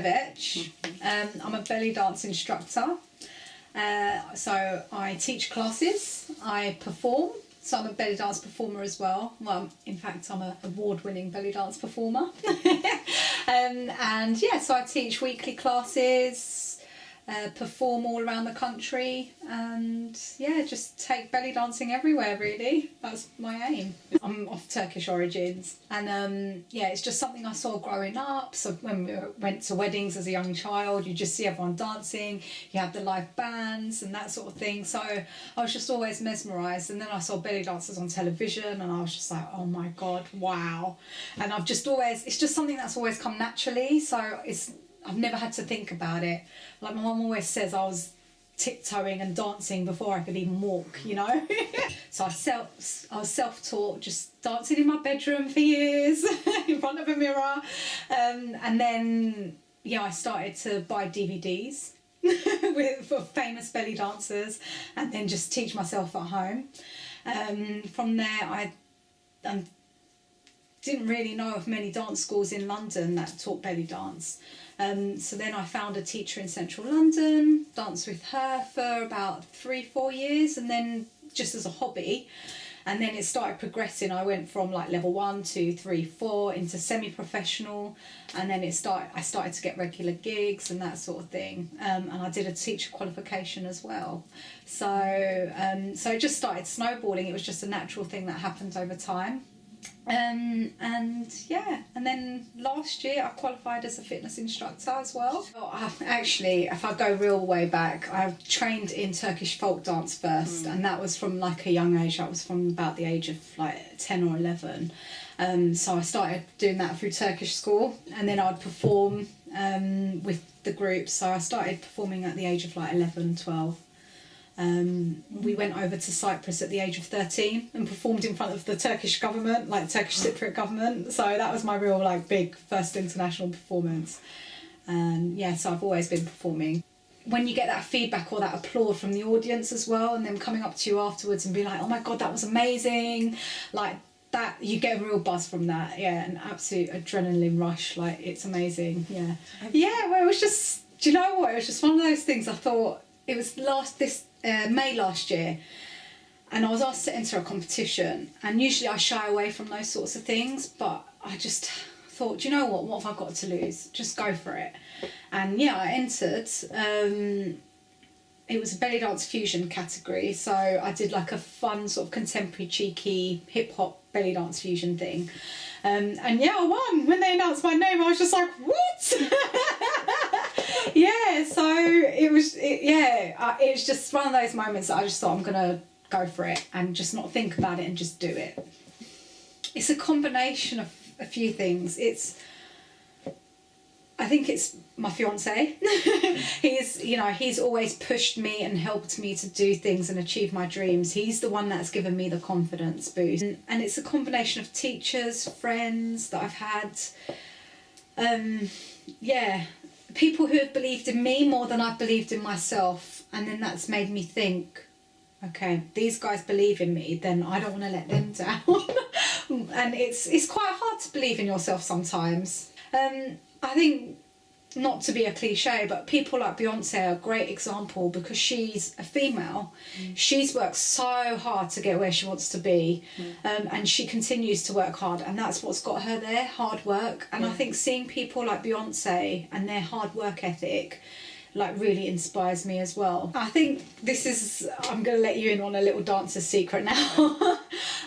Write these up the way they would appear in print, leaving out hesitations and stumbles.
Veg. I'm a belly dance instructor. So I teach classes, I perform, so I'm a belly dance performer as well. Well, in fact, I'm an award-winning belly dance performer. And yeah, so I teach weekly classes, perform all around the country, and yeah, just take belly dancing everywhere, really. That's my aim. I'm of Turkish origins, and yeah, it's just something I saw growing up. So when we went to weddings as a young child, you just see everyone dancing, you have the live bands and that sort of thing. So I was just always mesmerised, and then I saw belly dancers on television and I was just like, oh my god, wow. And I've just always, it's just something that's always come naturally, so I've never had to think about it. Like my mum always says, I was tiptoeing and dancing before I could even walk, you know. So I was self-taught, just dancing in my bedroom for years in front of a mirror, and then yeah, I started to buy DVDs for famous belly dancers, and then just teach myself at home. From there, I didn't really know of many dance schools in London that taught belly dance. So then I found a teacher in central London, danced with her for about 3-4 years, and then just as a hobby. And then it started progressing. I went from like level 1, 2, 3, 4 into semi-professional, and then I started to get regular gigs and that sort of thing. And I did a teacher qualification as well. So it just started snowballing. It was just a natural thing that happened over time. And yeah, and then last year I qualified as a fitness instructor as well. Actually, if I go real way back, I trained in Turkish folk dance first, and that was from like a young age. That was from about the age of like 10 or 11. So I started doing that through Turkish school, and then I'd perform with the group. So I started performing at the age of like 11, 12. We went over to Cyprus at the age of 13 and performed in front of the Turkish government, like Turkish Cypriot government. So that was my real like big first international performance. And yeah, so I've always been performing. When you get that feedback or that applaud from the audience as well, and them coming up to you afterwards and be like, oh my god, that was amazing, like that, you get a real buzz from that. Yeah, an absolute adrenaline rush. Like, it's amazing. Yeah. Well, it was just, do you know what, it was just one of those things. I thought it was May last year, and I was asked to enter a competition, and usually I shy away from those sorts of things, but I just thought, do you know what have I got to lose, just go for it. And yeah, I entered. It was a belly dance fusion category, so I did like a fun sort of contemporary cheeky hip hop belly dance fusion thing, and yeah, I won. When they announced my name, I was just like, what? Yeah, so it was just one of those moments that I just thought, I'm gonna go for it and just not think about it and just do it. It's a combination of a few things. I think it's my fiance. He's always pushed me and helped me to do things and achieve my dreams. He's the one that's given me the confidence boost. And it's a combination of teachers, friends that I've had. People who have believed in me more than I've believed in myself, and then that's made me think, okay, these guys believe in me, then I don't want to let them down. And it's quite hard to believe in yourself sometimes. I think, not to be a cliche, but people like Beyonce are a great example, because she's a female. She's worked so hard to get where she wants to be, and she continues to work hard, and that's what's got her there, hard work. And I think seeing people like Beyonce and their hard work ethic like really inspires me as well. I think I'm going to let you in on a little dancer's secret now.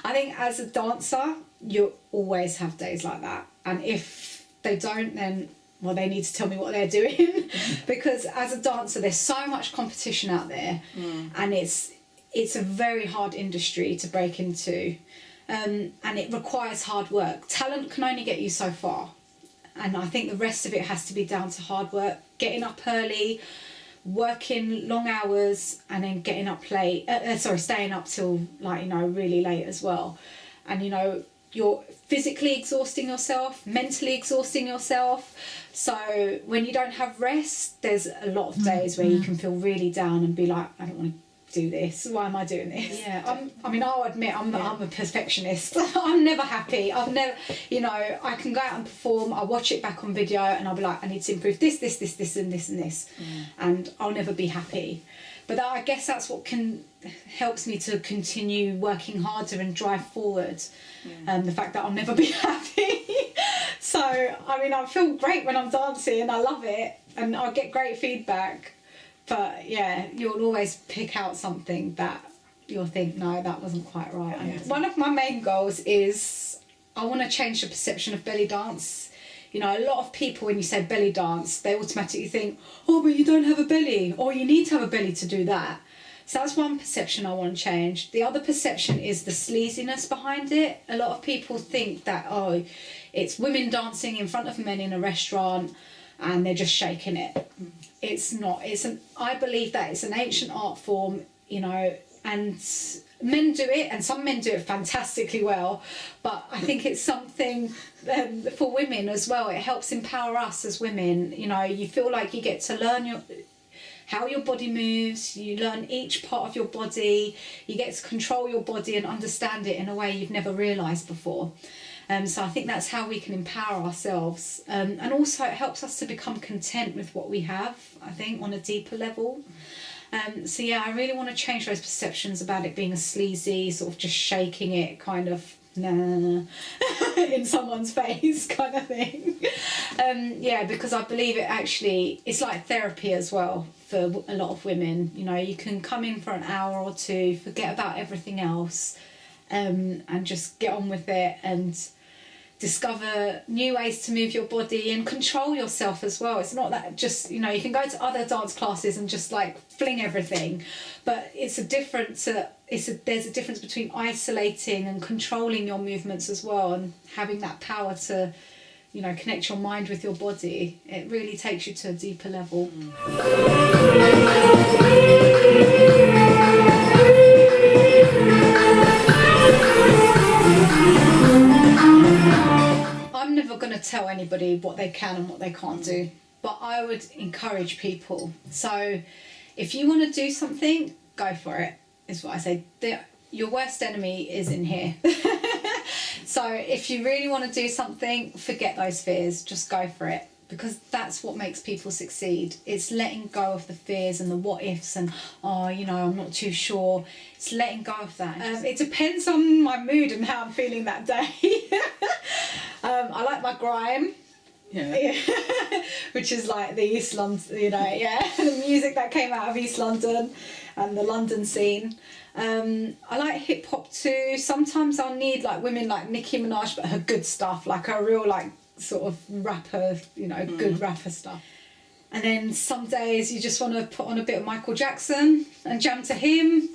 I think as a dancer, you always have days like that, and if they don't, then well, they need to tell me what they're doing. Because as a dancer, there's so much competition out there, and it's a very hard industry to break into, and it requires hard work. Talent can only get you so far, and I think the rest of it has to be down to hard work, getting up early, working long hours, and then getting up late, staying up till really late as well. And you're physically exhausting yourself, mentally exhausting yourself. So when you don't have rest, there's a lot of days where you can feel really down and be like, I don't want to do this? Why am I doing this? Yeah. I'll admit I'm a perfectionist. I'm never happy. I've never, I can go out and perform, I'll watch it back on video and I'll be like, I need to improve this and this and this. And I'll never be happy. But I guess that's what helps me to continue working harder and drive forward. The fact that I'll never be happy. So, I feel great when I'm dancing. I love it. And I'll get great feedback. But yeah, you'll always pick out something that you'll think, no, that wasn't quite right. And one of my main goals is I want to change the perception of belly dance. A lot of people, when you say belly dance, they automatically think, oh, but you don't have a belly, or you need to have a belly to do that. So that's one perception I want to change. The other perception is the sleaziness behind it. A lot of people think that, oh, it's women dancing in front of men in a restaurant and they're just shaking it. It's not. I believe that it's an ancient art form, and men do it, and some men do it fantastically well, but I think it's something for women as well. It helps empower us as women. You feel like you get to learn how your body moves, you learn each part of your body, you get to control your body and understand it in a way you've never realised before. So I think that's how we can empower ourselves. And also it helps us to become content with what we have, I think, on a deeper level. So yeah, I really want to change those perceptions about it being a sleazy, sort of just shaking it kind of in someone's face kind of thing. Because I believe it's like therapy as well for a lot of women. You can come in for an hour or two, forget about everything else, and just get on with it and discover new ways to move your body and control yourself as well. It's not that just, you can go to other dance classes and just like fling everything, but there's a difference between isolating and controlling your movements as well, and having that power to, connect your mind with your body. It really takes you to a deeper level. I'm never going to tell anybody what they can and what they can't do, but I would encourage people. So if you want to do something, go for it, is what I say. Your worst enemy is in here. So if you really want to do something, forget those fears, just go for it, because that's what makes people succeed. It's letting go of the fears and the what ifs and, I'm not too sure. It's letting go of that. It depends on my mood and how I'm feeling that day. I like my grime. Yeah. Which is like the East London, the music that came out of East London and the London scene. I like hip hop too. Sometimes I'll need like women like Nicki Minaj, but her good stuff, like a real like sort of rapper, good rapper stuff. And then some days you just want to put on a bit of Michael Jackson and jam to him.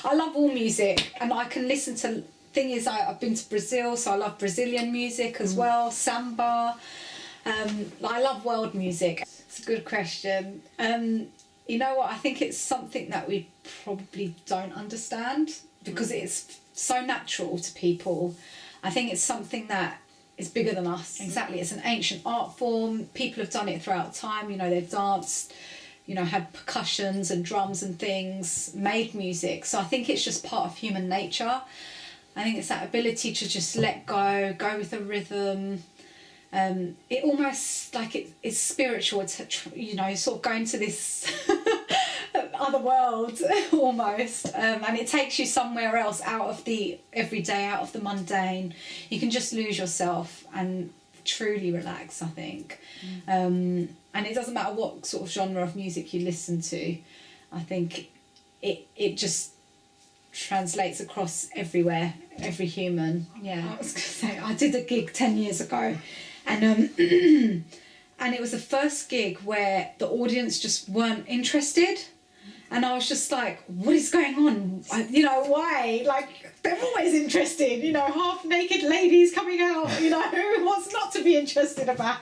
I love all music, and I can listen to. Thing is, I've been to Brazil, so I love Brazilian music as well, samba. I love world music. It's a good question. You know what? I think it's something that we probably don't understand because it's so natural to people. I think it's something that is bigger than us. Exactly. It's an ancient art form. People have done it throughout time. They've danced, had percussions and drums and things, made music. So I think it's just part of human nature. I think it's that ability to just let go with the rhythm. It almost like it's spiritual. It's sort of going to this other world almost, and it takes you somewhere else, out of the everyday, out of the mundane. You can just lose yourself and truly relax, I think. And it doesn't matter what sort of genre of music you listen to. I think it just translates across everywhere, every human. I was gonna say, I did a gig 10 years ago, and and it was the first gig where the audience just weren't interested, and I was just like, what is going on? Why? Like, they're always interested, half naked ladies coming out, what's not to be interested about?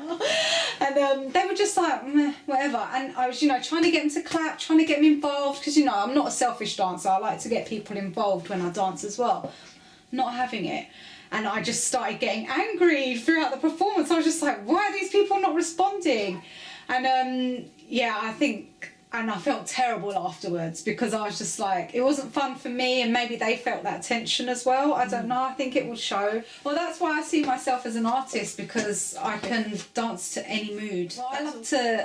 And they were just like, whatever. And I was, trying to get them to clap, trying to get them involved, because, I'm not a selfish dancer. I like to get people involved when I dance as well. Not having it. And I just started getting angry throughout the performance. I was just like, why are these people not responding? And I think and I felt terrible afterwards because I was just like, it wasn't fun for me, and maybe they felt that tension as well. I don't know, I think it will show. Well, that's why I see myself as an artist, because I can dance to any mood. Well,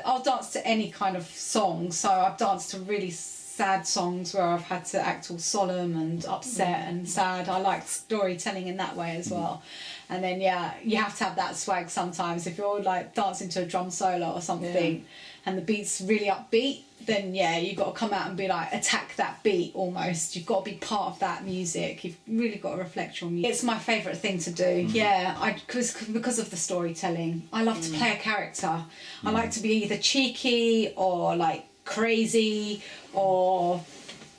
I'll dance to any kind of song, so I've danced to really sad songs where I've had to act all solemn and upset and sad. I like storytelling in that way as well. And then, yeah, you have to have that swag sometimes. If you're like dancing to a drum solo or something and the beat's really upbeat, then yeah, you've got to come out and be like, attack that beat almost. You've got to be part of that music. You've really got to reflect your music. It's my favourite thing to do. Yeah, because of the storytelling. I love to play a character. I like to be either cheeky or like crazy or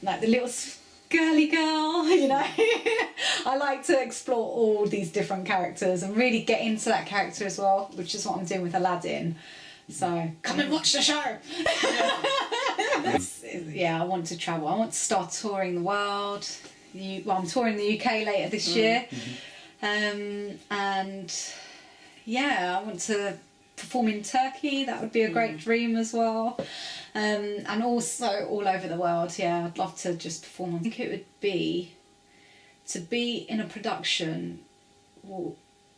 like the little girly girl, you know. I like to explore all these different characters and really get into that character as well, which is what I'm doing with Aladdin. So come and watch the show. Yeah, I want to travel. I want to start touring the world. I'm touring the UK later this year. And yeah, I want to perform in Turkey. That would be a great dream as well. And also all over the world. Yeah, I'd love to just perform. I think it would be to be in a production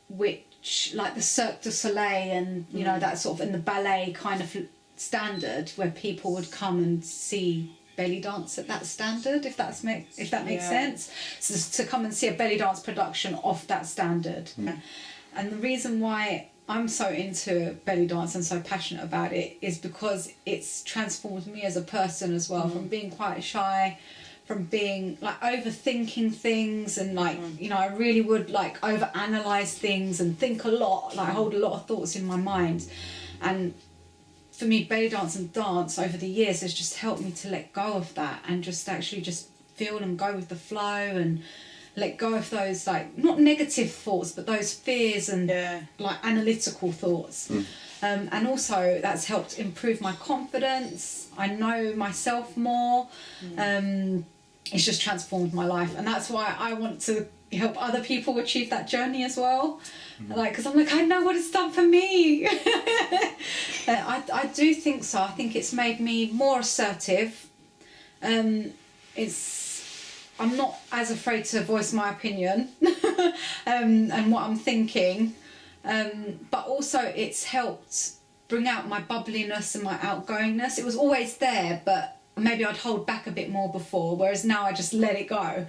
which, like the Cirque du Soleil and, you know, that sort of, in the ballet kind of standard, where people would come and see belly dance at that standard, if that makes sense. So to come and see a belly dance production of that standard. And the reason why I'm so into belly dance and so passionate about it is because it's transformed me as a person as well, from being quite shy, from being like overthinking things, and like, you know, I really would like overanalyze things and think a lot, like hold a lot of thoughts in my mind. And for me, belly dance and dance over the years has just helped me to let go of that and just actually just feel and go with the flow and let go of those, like, not negative thoughts, but those fears and like analytical thoughts. And also that's helped improve my confidence. I know myself more. It's just transformed my life, and that's why I want to help other people achieve that journey as well. Like, because I'm like, I know what it's done for me. I do think so. I think it's made me more assertive. I'm not as afraid to voice my opinion and what I'm thinking, but also it's helped bring out my bubbliness and my outgoingness. It was always there, but maybe I'd hold back a bit more before, whereas now I just let it go.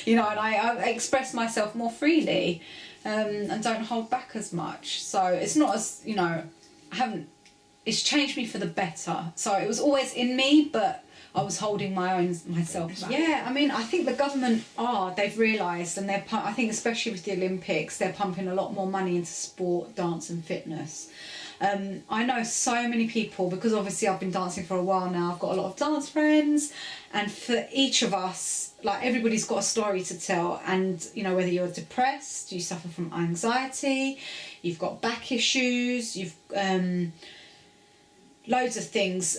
You know, and I express myself more freely and don't hold back as much. So it's not as, you know, it's changed me for the better. So it was always in me, but I was holding myself back. Yeah, I mean, I think the government they've realised, and I think especially with the Olympics, they're pumping a lot more money into sport, dance and fitness. I know so many people, because obviously I've been dancing for a while now, I've got a lot of dance friends, and for each of us, like, everybody's got a story to tell. And, you know, whether you're depressed, you suffer from anxiety, you've got back issues, you've loads of things,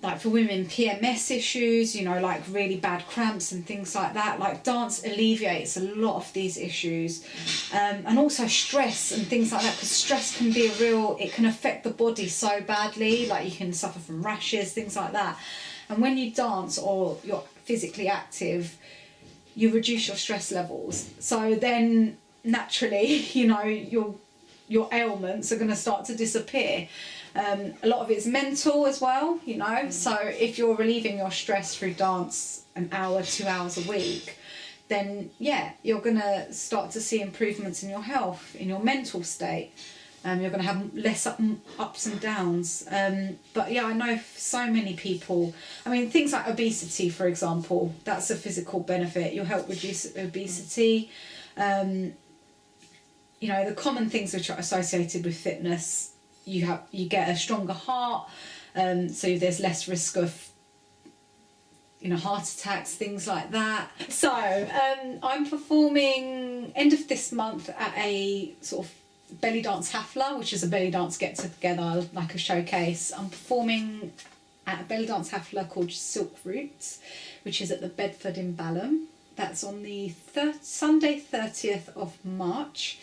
like for women, PMS issues, you know, like really bad cramps and things like that. Like, dance alleviates a lot of these issues, and also stress and things like that, because stress can be it can affect the body so badly. Like, you can suffer from rashes, things like that. And when you dance or you're physically active, you reduce your stress levels. So then naturally, you know, your ailments are going to start to disappear. A lot of it's mental as well, you know. So if you're relieving your stress through dance an hour, 2 hours a week, then yeah, you're going to start to see improvements in your health, in your mental state. You're going to have less ups and downs. But yeah, I know so many people. I mean, things like obesity, for example, that's a physical benefit. You'll help reduce obesity. You know, the common things which are associated with fitness, you get a stronger heart, so there's less risk of, you know, heart attacks, things like that. So I'm performing end of this month at a sort of belly dance hafla, which is a belly dance get together, like a showcase. I'm performing at a belly dance hafla called Silk Roots, which is at the Bedford in Balham. That's on the Sunday 30th of March.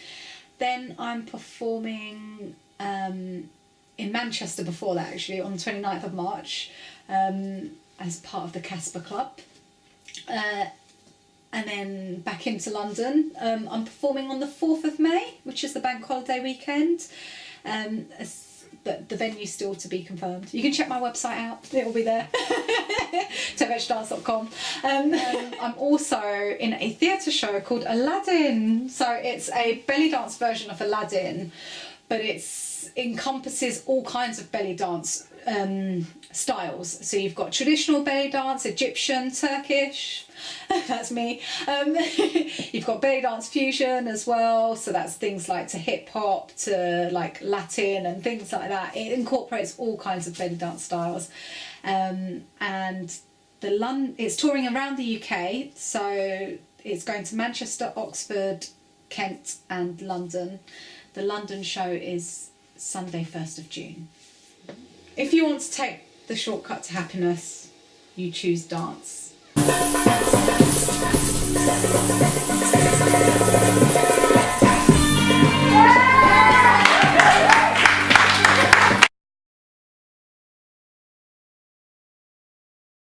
Then I'm performing in in Manchester before that, actually, on the 29th of March, as part of the Casper Club. And then back into London. I'm performing on the 4th of May, which is the bank holiday weekend. But the venue's still to be confirmed. You can check my website out, it will be there. tobedgedance.com. I'm also in a theatre show called Aladdin. So it's a belly dance version of Aladdin, but it encompasses all kinds of belly dance styles. So you've got traditional belly dance, Egyptian, Turkish, that's me. You've got belly dance fusion as well, so that's things like to hip hop, to like Latin and things like that. It incorporates all kinds of belly dance styles, and it's touring around the UK, so it's going to Manchester, Oxford, Kent and London. The London show is Sunday 1st of June. If you want to take the shortcut to happiness, you choose dance.